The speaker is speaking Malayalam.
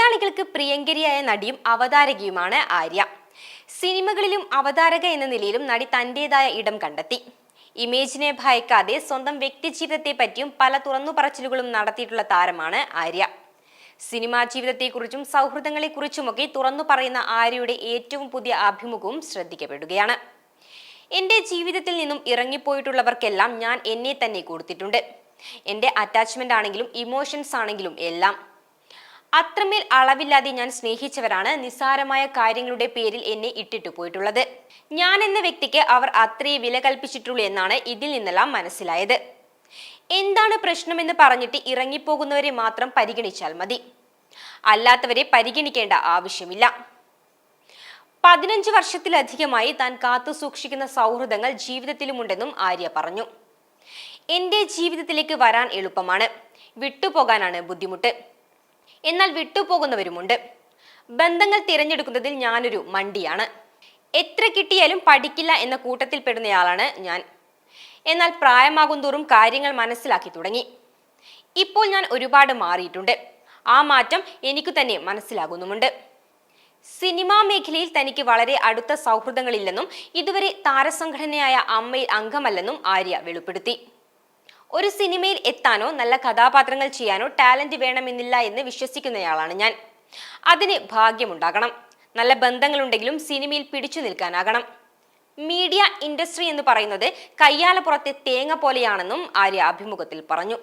മലയാളികൾക്ക് പ്രിയങ്കരിയായ നടിയും അവതാരകയുമാണ് ആര്യ. സിനിമകളിലും അവതാരക എന്ന നിലയിലും നടി തന്റേതായ ഇടം കണ്ടെത്തി. ഇമേജിനെ ഭയക്കാതെ സ്വന്തം വ്യക്തിജീവിതത്തെ പറ്റിയും പല തുറന്നുപറച്ചിലുകളും നടത്തിയിട്ടുള്ള താരമാണ് ആര്യ. സിനിമാ ജീവിതത്തെക്കുറിച്ചും സൗഹൃദങ്ങളെക്കുറിച്ചുമൊക്കെ തുറന്നു പറയുന്ന ആര്യയുടെ ഏറ്റവും പുതിയ അഭിമുഖവും ശ്രദ്ധിക്കപ്പെടുകയാണ്. എന്റെ ജീവിതത്തിൽ നിന്നും ഇറങ്ങിപ്പോയിട്ടുള്ളവർക്കെല്ലാം ഞാൻ എന്നെ തന്നെ കൊടുത്തിട്ടുണ്ട്. എന്റെ അറ്റാച്ച്മെന്റ് ആണെങ്കിലും ഇമോഷൻസ് ആണെങ്കിലും എല്ലാം അത്രമേൽ അളവില്ലാതെ ഞാൻ സ്നേഹിച്ചവരാണ് നിസ്സാരമായ കാര്യങ്ങളുടെ പേരിൽ എന്നെ ഇട്ടിട്ടു പോയിട്ടുള്ളത്. ഞാൻ എന്ന വ്യക്തിക്ക് അവർ അത്രേ വില കൽപ്പിച്ചിട്ടുള്ളൂ എന്നാണ് ഇതിൽ നിന്നെല്ലാം മനസ്സിലായത്. എന്താണ് പ്രശ്നമെന്ന് പറഞ്ഞിട്ട് ഇറങ്ങിപ്പോകുന്നവരെ മാത്രം പരിഗണിച്ചാൽ മതി, അല്ലാത്തവരെ പരിഗണിക്കേണ്ട ആവശ്യമില്ല. 15 വർഷത്തിലധികമായി താൻ കാത്തു സൂക്ഷിക്കുന്ന സൗഹൃദങ്ങൾ ജീവിതത്തിലുമുണ്ടെന്നും ആര്യ പറഞ്ഞു. എന്റെ ജീവിതത്തിലേക്ക് വരാൻ എളുപ്പമാണ്, വിട്ടുപോകാനാണ് ബുദ്ധിമുട്ട്. എന്നാൽ വിട്ടുപോകുന്നവരുമുണ്ട്. ബന്ധങ്ങൾ തിരഞ്ഞെടുക്കുന്നതിൽ ഞാനൊരു മണ്ടിയാണ്. എത്ര കിട്ടിയാലും പഠിക്കില്ല എന്ന കൂട്ടത്തിൽപ്പെടുന്നയാളാണ് ഞാൻ. എന്നാൽ പ്രായമാകും തോറും കാര്യങ്ങൾ മനസ്സിലാക്കി തുടങ്ങി. ഇപ്പോൾ ഞാൻ ഒരുപാട് മാറിയിട്ടുണ്ട്. ആ മാറ്റം എനിക്ക് തന്നെ മനസ്സിലാകുന്നുമുണ്ട്. സിനിമാ മേഖലയിൽ തനിക്ക് വളരെ അടുത്ത സൗഹൃദങ്ങളില്ലെന്നും ഇതുവരെ താരസംഘടനയായ അമ്മയിൽ അംഗമല്ലെന്നും ആര്യ വെളിപ്പെടുത്തി. ഒരു സിനിമയിൽ എത്താനോ നല്ല കഥാപാത്രങ്ങൾ ചെയ്യാനോ ടാലന്റ് വേണമെന്നില്ല എന്ന് വിശ്വസിക്കുന്നയാളാണ് ഞാൻ. അതിന് ഭാഗ്യമുണ്ടാകണം, നല്ല ബന്ധങ്ങളുണ്ടെങ്കിലും സിനിമയിൽ പിടിച്ചു നിൽക്കാനാകണം. മീഡിയ ഇൻഡസ്ട്രി എന്ന് പറയുന്നത് കയ്യാലപ്പുറത്തെ തേങ്ങ പോലെയാണെന്നും ആര്യ അഭിമുഖത്തിൽ പറഞ്ഞു.